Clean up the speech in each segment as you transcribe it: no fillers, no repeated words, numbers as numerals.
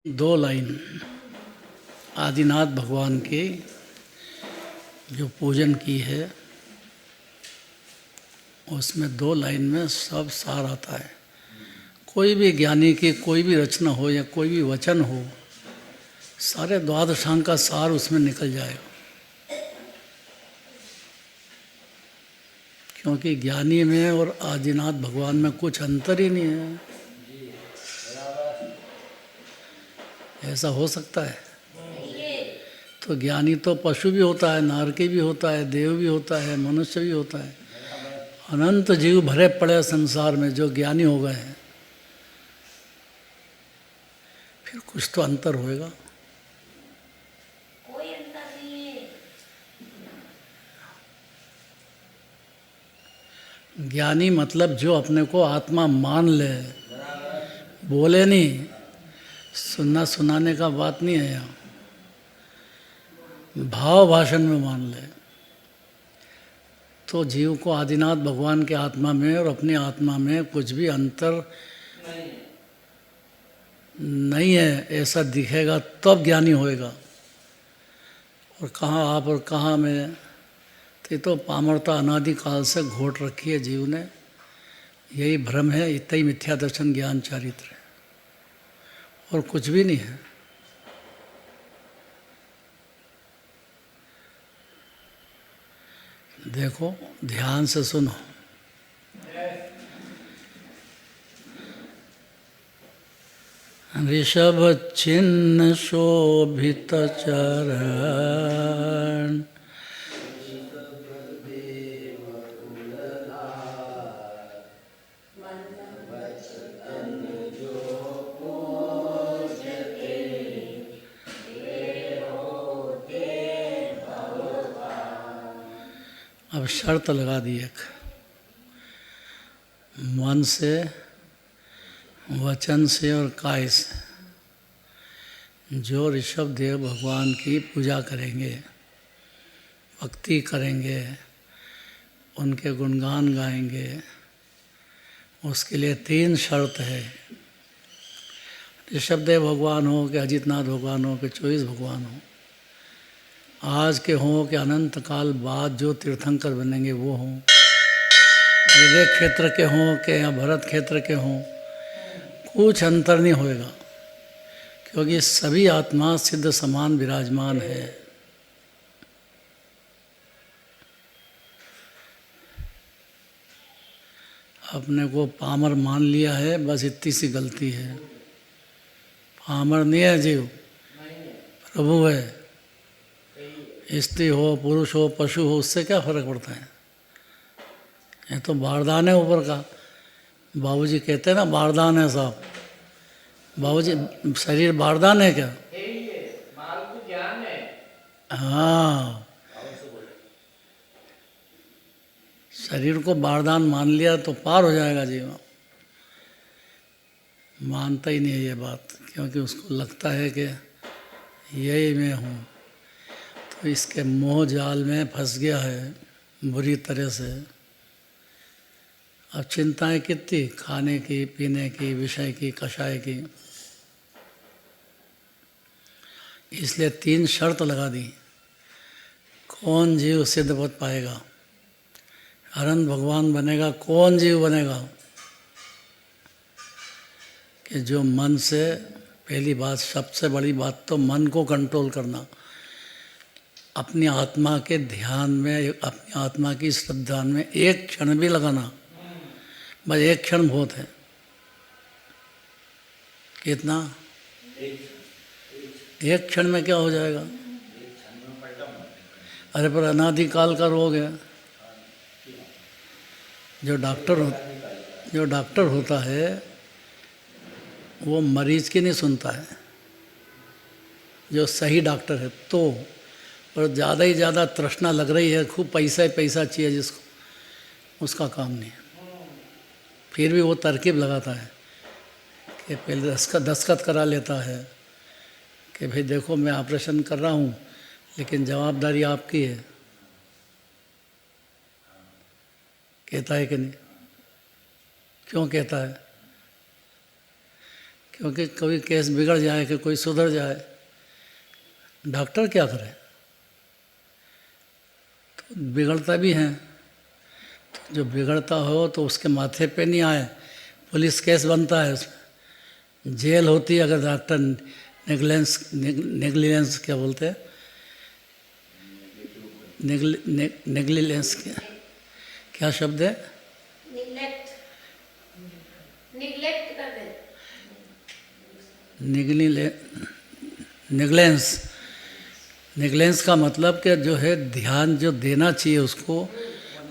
दो लाइन आदिनाथ भगवान की जो पूजन की है उसमें दो लाइन में सब सार आता है। कोई भी ज्ञानी की कोई भी रचना हो या कोई भी वचन हो, सारे द्वादशांग का सार उसमें निकल जाएगा। क्योंकि ज्ञानी में और आदिनाथ भगवान में कुछ अंतर ही नहीं है। ऐसा हो सकता है? तो ज्ञानी तो पशु भी होता है, नारकी भी होता है, देव भी होता है, मनुष्य भी होता है। अनंत जीव भरे पड़े संसार में, जो ज्ञानी हो गए हैं फिर कुछ तो अंतर होएगा। कोई अंतर नहीं है। ज्ञानी मतलब जो अपने को आत्मा मान ले, बोले नहीं, सुनना सुनाने का बात नहीं है यहाँ, भाव भाषण में मान ले, तो जीव को आदिनाथ भगवान के आत्मा में और अपनी आत्मा में कुछ भी अंतर नहीं है ऐसा दिखेगा तब ज्ञानी होएगा। और कहाँ आप और कहाँ मैं, तो पामरता अनादिकाल से घोट रखी है जीव ने। यही भ्रम है, इतना ही मिथ्या दर्शन ज्ञान चारित्र है और कुछ भी नहीं है। देखो ध्यान से सुनो। ऋषभ चिन्ह शोभित चरण, अब शर्त लगा दी एक, मन से, वचन से और काय से जो ऋषभ देव भगवान की पूजा करेंगे, भक्ति करेंगे, उनके गुणगान गाएंगे, उसके लिए 3 शर्त है। ऋषभ देव भगवान हो कि अजितनाथ भगवान हो कि 24 भगवान हो, आज के हों कि अनंत काल बाद जो तीर्थंकर बनेंगे वो हों, विवेक क्षेत्र के हों कि या भरत क्षेत्र के हों, कुछ अंतर नहीं होएगा। क्योंकि सभी आत्मा सिद्ध समान विराजमान है। अपने को पामर मान लिया है, बस इतनी सी गलती है। पामर नहीं है जीव, प्रभु है। स्त्री हो, पुरुष हो, पशु हो, उससे क्या फर्क पड़ता है? ये तो बारदान है ऊपर का। बाबूजी कहते हैं ना बारदान है साहब। बाबूजी शरीर बारदान है क्या? माल तो ज्ञान है। हाँ, शरीर को बारदान मान लिया तो पार हो जाएगा जीवन। मानता ही नहीं है ये बात, क्योंकि उसको लगता है कि यही मैं हूँ, तो इसके मोह जाल में फंस गया है बुरी तरह से। अब चिंताएं कितनी, खाने की, पीने की, विषय की, कषाय की। इसलिए 3 शर्त लगा दी। कौन जीव सिद्ध पद पाएगा, अनंत भगवान बनेगा? कौन जीव बनेगा? कि जो मन से, पहली बात, सबसे बड़ी बात तो मन को कंट्रोल करना, अपनी आत्मा के ध्यान में, अपनी आत्मा की श्रद्धा में एक क्षण भी लगाना, बस एक क्षण बहुत है। कितना? एक क्षण में क्या हो जाएगा? अरे पर अनादिकाल का रोग है। जो डॉक्टर होता है वो मरीज की नहीं सुनता है, जो सही डॉक्टर है तो। और ज़्यादा ही ज़्यादा तृष्णा लग रही है, खूब पैसा ही पैसा चाहिए जिसको, उसका काम नहीं है। फिर भी वो तरकीब लगाता है कि पहले दस्तखत करा लेता है कि भाई देखो मैं ऑपरेशन कर रहा हूँ लेकिन जवाबदारी आपकी है। कहता है कि नहीं? क्यों कहता है? क्योंकि कभी केस बिगड़ जाए कि कोई सुधर जाए, डॉक्टर क्या करे, तो बिगड़ता भी है। तो जो बिगड़ता हो तो उसके माथे पे नहीं आए, पुलिस केस बनता है, उसमें जेल होती है अगर डॉक्टर नेग्लिजेंस क्या बोलते हैं, नेग्लिजेंस क्या शब्द है, निग्लेक्ट, निग्लेक्ट कर दे। नेग्लेंस। नेग्लेंस का मतलब कि जो है ध्यान जो देना चाहिए उसको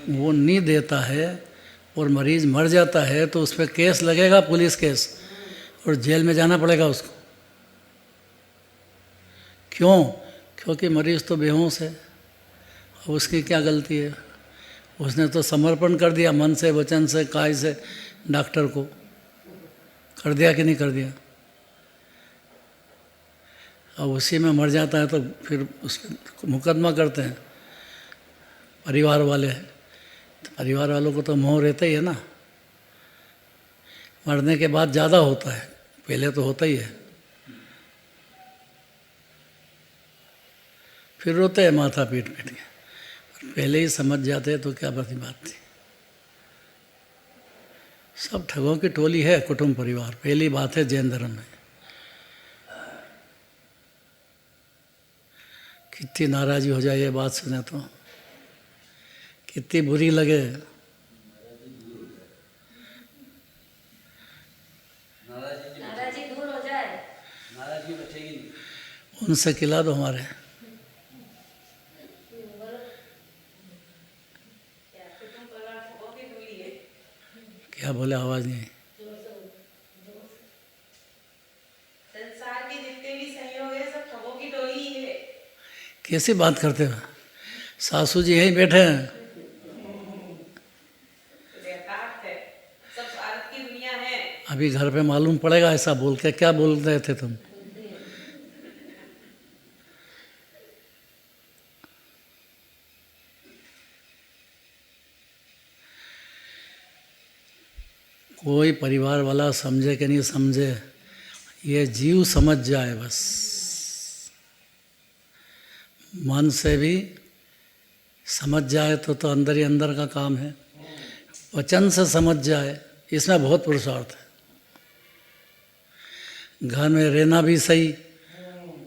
वो नहीं देता है और मरीज मर जाता है तो उस पर केस लगेगा, पुलिस केस, और जेल में जाना पड़ेगा उसको। क्यों? क्योंकि मरीज तो बेहोश है, अब उसकी क्या गलती है, उसने तो समर्पण कर दिया मन से, वचन से, काय से डॉक्टर को। कर दिया कि नहीं कर दिया? अब उसी में मर जाता है तो फिर उस पर मुकदमा करते हैं परिवार वाले। तो परिवार वालों को तो मोह रहता ही है ना, मरने के बाद ज़्यादा होता है, पहले तो होता ही है। फिर रोते हैं माथा पीट पीट के, पहले ही समझ जाते तो क्या बड़ी बात थी। सब ठगों की टोली है कुटुंब परिवार, पहली बात है जैन धर्म में। कितनी नाराज़ी हो जाए ये बात सुने तो, कितनी बुरी लगे। नाराजी दूर हो जाए, नाराजगी बचेगी नहीं। उनसे खिला दो हमारे। क्या बोले, आवाज़ नहीं आई। संसार के जितने भी सहयोग है सब ठगों की टोली ही है। कैसी बात करते हो? सासू जी यहीं बैठे हैं। यथार्थ है, सब स्वार्थ की दुनिया है। अभी घर पे मालूम पड़ेगा ऐसा बोल के। क्या बोल रहे थे तुम? कोई परिवार वाला समझे कि नहीं समझे, ये जीव समझ जाए बस। मन से भी समझ जाए तो अंदर ही अंदर का काम है। वचन से समझ जाए, इसमें बहुत पुरुषार्थ है। घर में रहना भी सही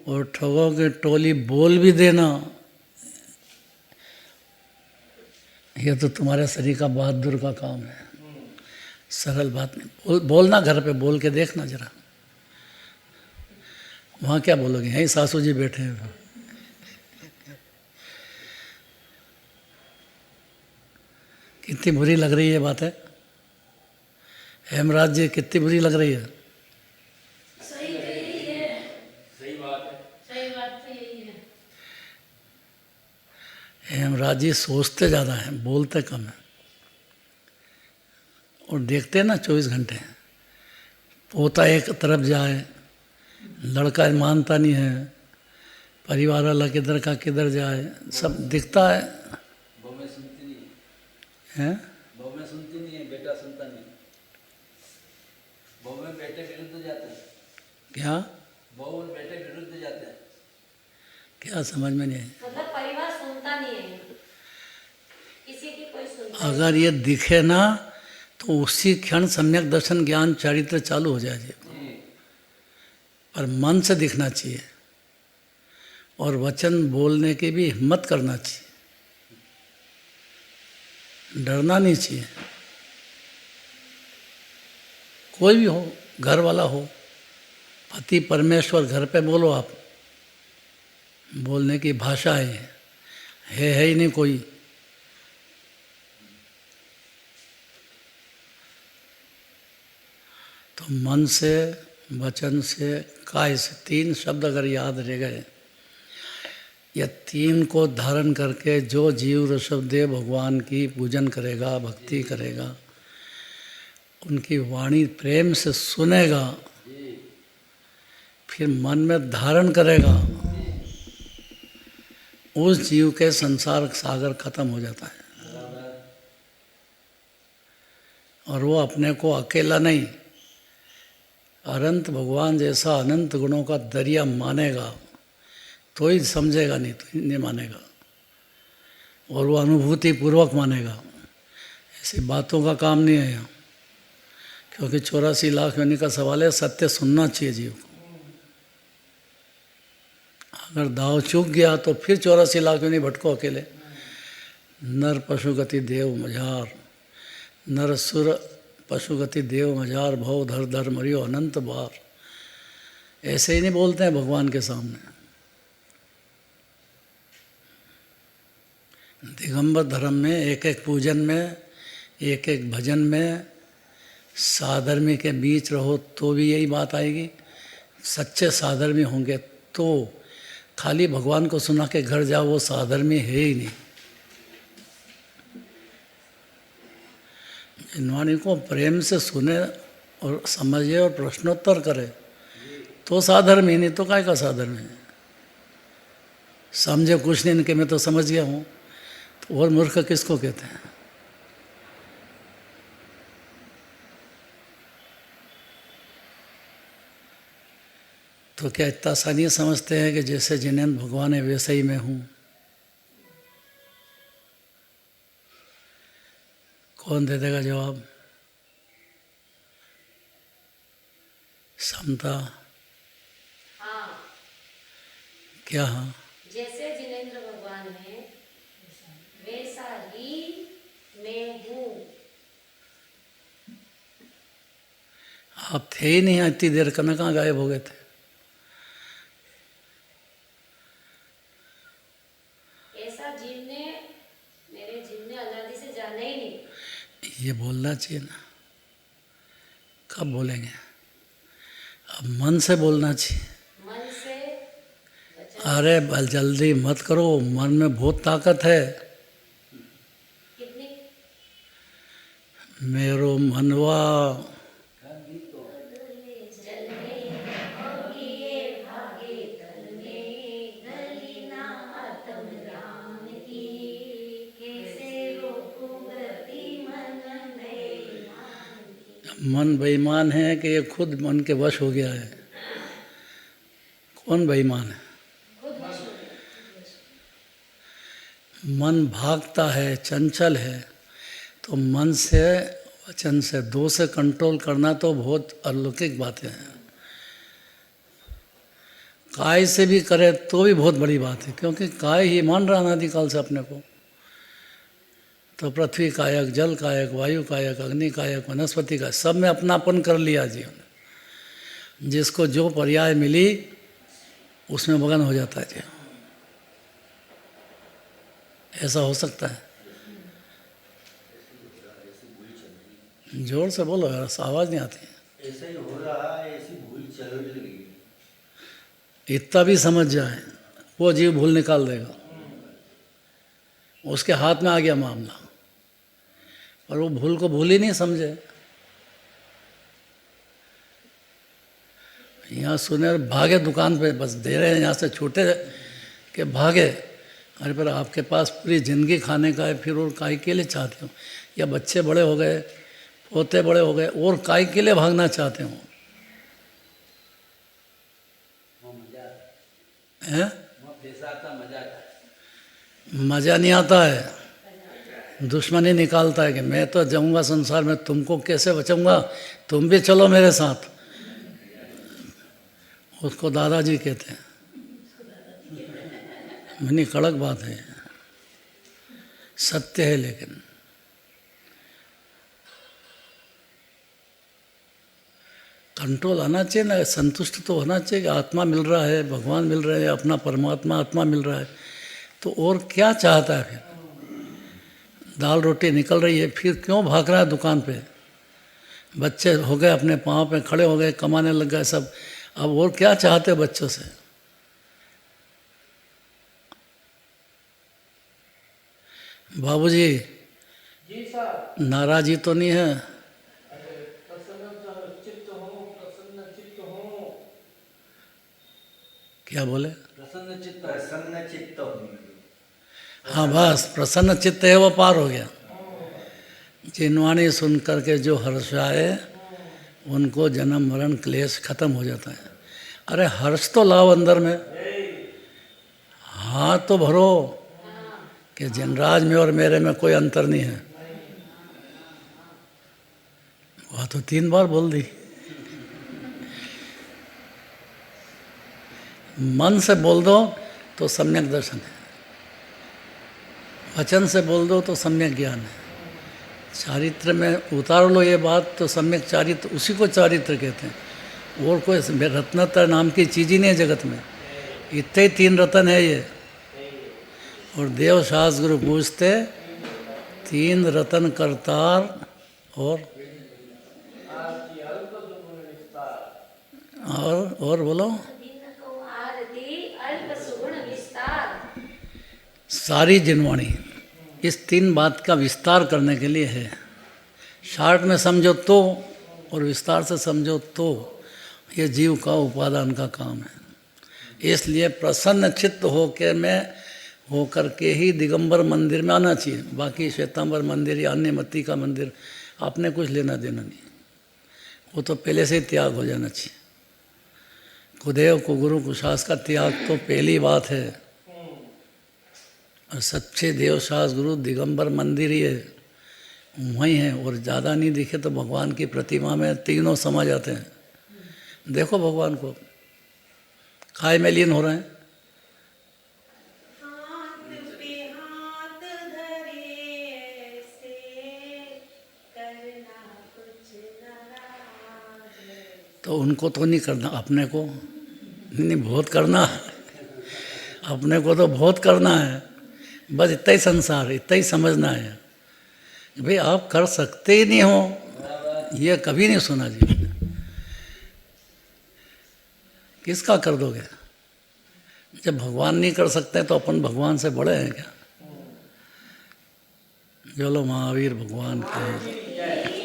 और ठगों की टोली बोल भी देना, यह तो तुम्हारे शरीर का बहादुर का काम है। सरल बात नहीं। बोलना घर पे, बोल के देखना जरा। वहाँ क्या बोलोगे? यहीं सासू जी बैठे हैं। कितनी बुरी लग रही है बात है। हेमराज जी कितनी बुरी लग रही है। सही तो यही है, सही बात है। सही बात तो यही है। हेमराज जी सोचते ज़्यादा हैं, बोलते कम हैं। और देखते ना 24 घंटे। पोता एक तरफ जाए, लड़का मानता नहीं है, परिवार वाला किधर का किधर जाए, सब दिखता है। बहू में सुनती नहीं हैं? बहू में सुनती नहीं है, बेटा सुनता नहीं। बहू में बेटे विरुद्ध जाते हैं। क्या बहू और बेटे विरुद्ध जाते हैं। क्या समझ में नहीं है। मतलब परिवार सुनता नहीं है, किसी की कोई सुनता अगर ये दिखे ना तो उसी क्षण सम्यक दर्शन ज्ञान चरित्र चालू हो जाए। पर मन से दिखना चाहिए और वचन बोलने की भी हिम्मत करना चाहिए, डरना नहीं चाहिए। कोई भी हो, घर वाला हो, पति परमेश्वर, घर पे बोलो आप। बोलने की भाषा है ही नहीं कोई। तो मन से, वचन से, काय से, 3 शब्द अगर याद रह गए, यह 3 को धारण करके जो जीव ऋषभदेव भगवान की पूजन करेगा, भक्ति करेगा, उनकी वाणी प्रेम से सुनेगा, फिर मन में धारण करेगा, उस जीव के संसार सागर खत्म हो जाता है। और वो अपने को अकेला नहीं, अनंत भगवान जैसा अनंत गुणों का दरिया मानेगा तो ही समझेगा, नहीं तो नहीं मानेगा। और वो अनुभूति पूर्वक मानेगा, ऐसी बातों का काम नहीं है यहाँ। क्योंकि 84 लाख योनि का सवाल है, सत्य सुनना चाहिए जीव को। अगर दाव चूक गया तो फिर 84 लाख योनि भटको अकेले। नर पशुगति देव मझार, नर सुर पशुगति देव मझार, भव धर धर मरियो अनंत बार। ऐसे ही नहीं बोलते हैं भगवान के सामने। दिगंबर धर्म में एक एक पूजन में, एक एक भजन में साधर्मी के बीच रहो तो भी यही बात आएगी। सच्चे साधर्मी होंगे तो खाली भगवान को सुना के घर जाओ, वो साधर्मी है ही नहीं। जिनवाणी को प्रेम से सुने और समझे और प्रश्नोत्तर करे तो साधर्मी, नहीं तो काय का साधर्मी है। समझे कुछ नहीं कि मैं तो समझ गया हूँ, तो और मूर्ख किसको कहते हैं। तो क्या इतना सा नहीं समझते हैं कि जैसे जिनेंद्र भगवान है वैसे ही मैं हूँ। कौन दे देगा जवाब? समता हाँ, क्या? हाँ, जैसे जिनेंद्र भगवान है वैसा ही मैं हूँ। आप थे ही नहीं इतनी देर, कहाँ गायब हो गए थे? ऐसा जीवने मेरे जीवने अनादि से जाना ही नहीं। ये बोलना चाहिए ना। कब बोलेंगे? अब मन से बोलना चाहिए। मन से वचन। अरे जल्दी मत करो, मन में बहुत ताकत है। कितनी? मेरो मनवा मन बेईमान है कि ये खुद मन के वश हो गया है। कौन बेईमान है? मन भागता है, चंचल है, तो मन से वचन से दो से कंट्रोल करना तो बहुत अलौकिक बातें हैं। काय से भी करे तो भी बहुत बड़ी बात है, क्योंकि काय ही मान रहा अनादिकाल से अपने को। तो पृथ्वी कायक, जल कायक, वायु कायक, अग्नि कायक, वनस्पति का सब में अपनापन कर लिया जीवन। जिसको जो पर्याय मिली उसमें मगन हो जाता है जीवन। ऐसा हो सकता है? जोर से बोलो यार, आवाज नहीं आती। ऐसा ही हो रहा है, ऐसी भूल चल रही। इतना भी समझ जाए वो जीव भूल निकाल देगा। उसके हाथ में आ गया मामला, और वो भूल को भूल ही नहीं समझे। यहाँ सुने भागे दुकान पे, बस दे रहे हैं यहाँ से छूटे के भागे। अरे पर आपके पास पूरी ज़िंदगी खाने का है, फिर और काय के लिए चाहते हो? या बच्चे बड़े हो गए, पोते बड़े हो गए, और काय के लिए भागना चाहते हो? हैं? पैसा आता, मजा आता। मज़ा नहीं आता है, दुश्मनी निकालता है कि मैं तो जाऊंगा संसार में, तुमको कैसे बचाऊंगा, तुम भी चलो मेरे साथ। उसको दादाजी कहते हैं। मनी कड़क बात है, सत्य है। लेकिन कंट्रोल आना चाहिए ना, संतुष्ट तो होना चाहिए कि आत्मा मिल रहा है, भगवान मिल रहे हैं, अपना परमात्मा आत्मा मिल रहा है, तो और क्या चाहता है फिर? दाल रोटी निकल रही है, फिर क्यों भाग रहा है दुकान पे? बच्चे हो गए अपने पाँव पे खड़े हो गए, कमाने लग गए सब, अब और क्या चाहते हो बच्चों से? बाबूजी जी साहब, नाराजी तो नहीं है? प्रसन्न चित्त हो। क्या बोले? प्रसन्न चित्त। प्रसन्न चित्त हूँ। हाँ बस, प्रसन्न चित्त है वो पार हो गया। जिनवाणी सुन करके जो हर्ष आए उनको जन्म मरण क्लेश खत्म हो जाता है। अरे हर्ष तो लाओ अंदर में, हाँ तो भरो कि जनराज में और मेरे में कोई अंतर नहीं है। वह तो 3 बार बोल दी। मन से बोल दो तो सम्यक दर्शन है, वचन से बोल दो तो सम्यक ज्ञान है, चारित्र में उतार लो ये बात तो सम्यक चारित्र, उसी को चारित्र कहते हैं। और कोई रत्नत्र नाम की चीज़ ही नहीं है जगत में, इतने ही 3 रत्न है ये। और देव शास्त्र गुरु पूछते 3 रत्न करतार और बोलो दिन को आरती अल्प सुगुण विस्तार। सारी जिनवाणी इस 3 बात का विस्तार करने के लिए है। शार्ट में समझो तो और विस्तार से समझो तो ये जीव का उपादान का काम है। इसलिए प्रसन्न चित्त होकर के ही दिगंबर मंदिर में आना चाहिए। बाकी श्वेतांबर मंदिर या अन्य मती का मंदिर आपने कुछ लेना देना नहीं, वो तो पहले से ही त्याग हो जाना चाहिए। कुदेव को गुरु को शास्त्र का त्याग तो पहली बात है। और सच्चे देव शास्त्र गुरु दिगंबर मंदिर ही है, वहीं है। और ज़्यादा नहीं दिखे तो भगवान की प्रतिमा में तीनों समा जाते हैं। देखो भगवान को काय में लीन हो रहे हैं। हाथ पे हाथ धरे ऐसे करना कुछ नाराज। तो उनको तो नहीं करना, अपने को नहीं बहुत करना, अपने को तो बहुत करना है। बस इतना ही संसार, इतना ही समझना है भाई आप कर सकते ही नहीं हो, ये कभी नहीं सुना जी। किसका कर दोगे? जब भगवान नहीं कर सकते तो अपन भगवान से बड़े हैं क्या? चलो महावीर भगवान के